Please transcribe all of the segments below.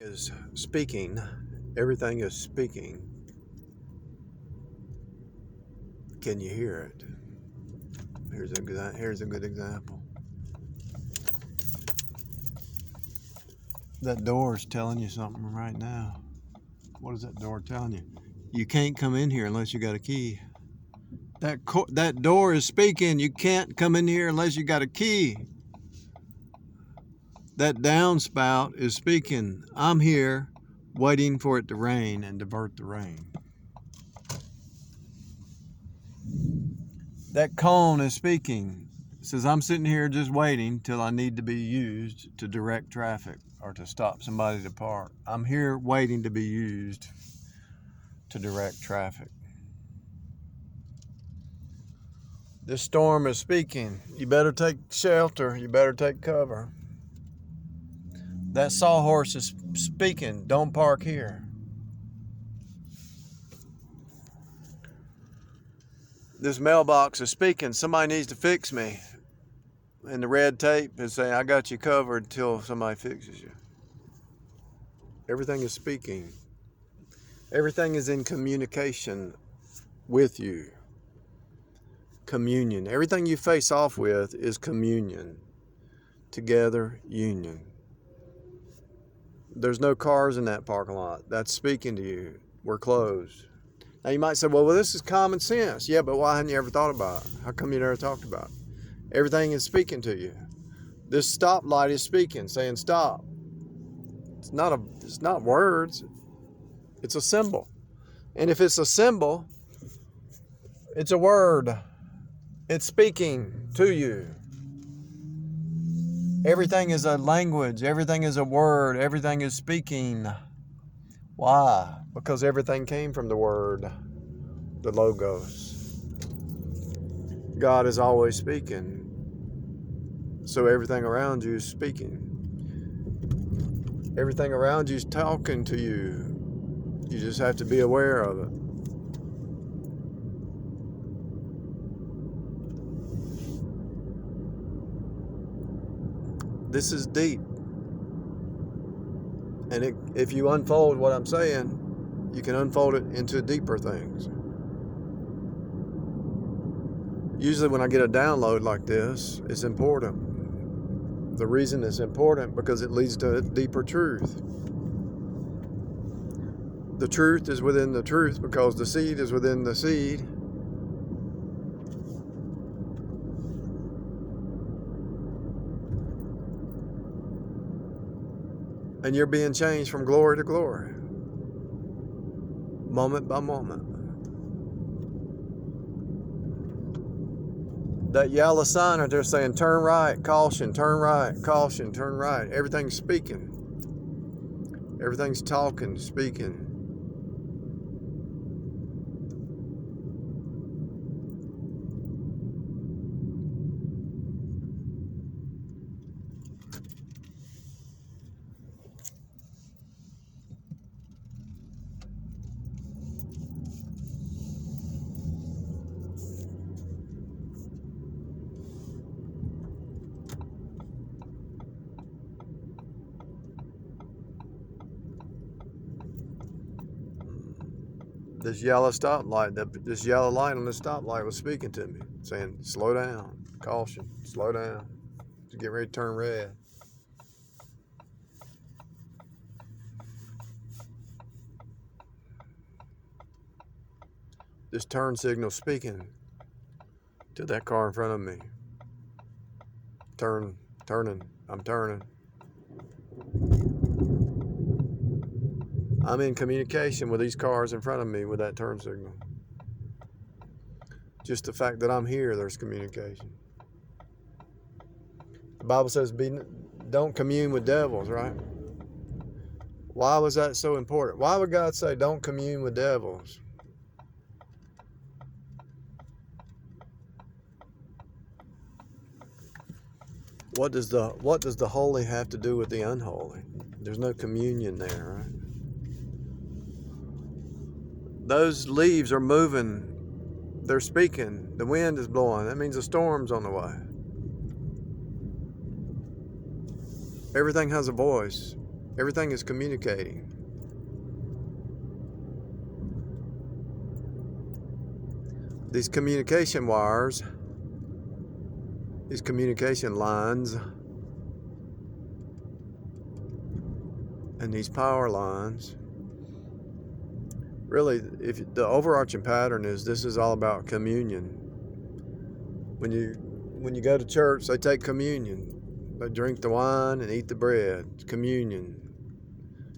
is speaking. Everything is speaking. Can you hear it? Here's a good example. That door is telling you something right now. What is that door telling you? You can't come in here unless you got a key. That door is speaking. You can't come in here unless you got a key. That downspout is speaking. I'm here waiting for it to rain and divert the rain. That cone is speaking. It says, I'm sitting here just waiting till I need to be used to direct traffic or to stop somebody to park. I'm here waiting to be used to direct traffic. This storm is speaking. You better take shelter. You better take cover. That sawhorse is speaking. Don't park here. This mailbox is speaking. Somebody needs to fix me. And the red tape is saying, I got you covered till somebody fixes you. Everything is speaking. Everything is in communication with you. Communion. Everything you face off with is communion. Together, union. There's no cars in that parking lot. That's speaking to you. We're closed. Now you might say, well, this is common sense. Yeah, but why hadn't you ever thought about it? How come you never talked about it? Everything is speaking to you. This stoplight is speaking, saying stop. It's not words. It's a symbol. And if it's a symbol, it's a word. It's speaking to you. Everything is a language. Everything is a word. Everything is speaking. Why? Because everything came from the word, the Logos. God is always speaking. So everything around you is speaking. Everything around you is talking to you. You just have to be aware of it. This is deep. And if you unfold what I'm saying, you can unfold it into deeper things. Usually when I get a download like this, it's important. The reason it's important because it leads to a deeper truth. The truth is within the truth because the seed is within the seed. And you're being changed from glory to glory. Moment by moment. That yellow sign right there saying, turn right, caution, turn right, caution, turn right. Everything's speaking. Everything's talking, speaking. This yellow stoplight, this yellow light on the stoplight was speaking to me, saying, slow down, caution, slow down, to get ready to turn red. This turn signal speaking to that car in front of me. Turning, I'm turning. I'm in communication with these cars in front of me with that turn signal. Just the fact that I'm here, there's communication. The Bible says, don't commune with devils, right? Why was that so important? Why would God say, don't commune with devils? What does the holy have to do with the unholy? There's no communion there, right? Those leaves are moving. They're speaking. The wind is blowing. That means a storm's on the way. Everything has a voice. Everything is communicating. These communication wires, these communication lines, and these power lines, really, if the overarching pattern is this is all about communion. When you go to church, they take communion. They drink the wine and eat the bread. It's communion.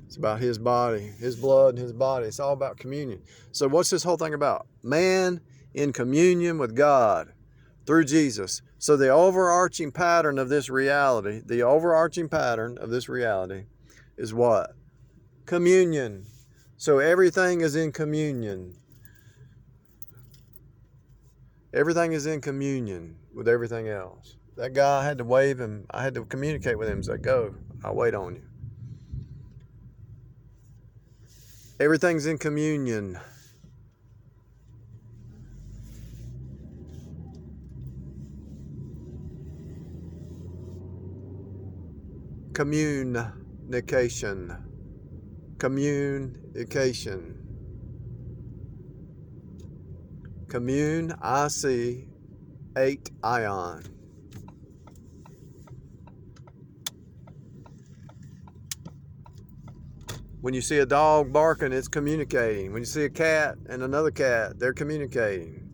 It's about his body, his blood, and his body. It's all about communion. So what's this whole thing about? Man in communion with God through Jesus. So the overarching pattern of this reality, is what? Communion. So everything is in communion. Everything is in communion with everything else. That guy, I had to wave him. I had to communicate with him. Say, go, I'll wait on you. Everything's in communion. Communication. Communication. Commune, IC, 8 ion. When you see a dog barking, it's communicating. When you see a cat and another cat, they're communicating.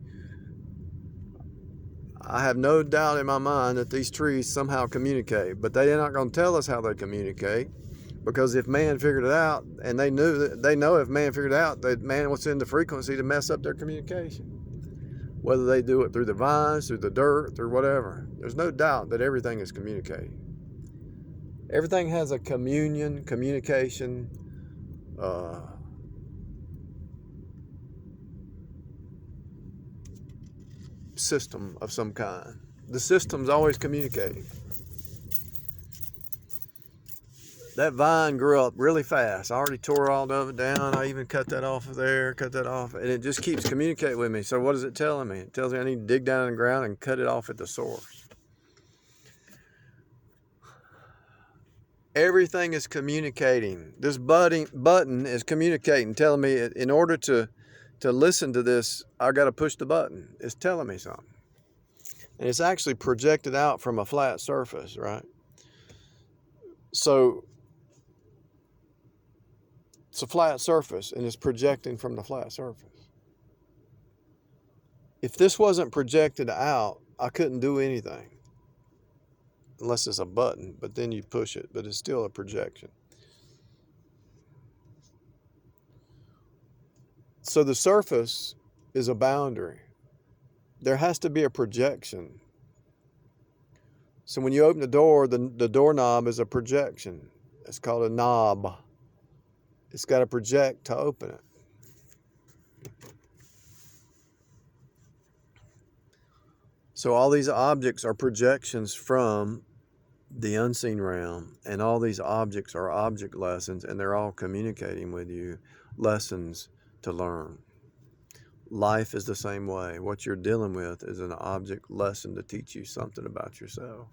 I have no doubt in my mind that these trees somehow communicate, but they're not going to tell us how they communicate, because if man figured it out, and they know if man figured it out, that man will send the frequency to mess up their communication. Whether they do it through the vines, through the dirt, through whatever. There's no doubt that everything is communicating. Everything has a communication, system of some kind. The system's always communicating. That vine grew up really fast. I already tore all of it down. I even cut that off of there, and it just keeps communicating with me. So what is it telling me? It tells me I need to dig down in the ground and cut it off at the source. Everything is communicating. This button is communicating, telling me in order to listen to this, I got to push the button. It's telling me something. And it's actually projected out from a flat surface, right? So it's a flat surface, and it's projecting from the flat surface. If this wasn't projected out, I couldn't do anything. Unless it's a button, but then you push it, but it's still a projection. So the surface is a boundary. There has to be a projection. So when you open the door, the doorknob is a projection. It's called a knob. It's got to project to open it. So all these objects are projections from the unseen realm, and all these objects are object lessons, and they're all communicating with you lessons to learn. Life is the same way. What you're dealing with is an object lesson to teach you something about yourself.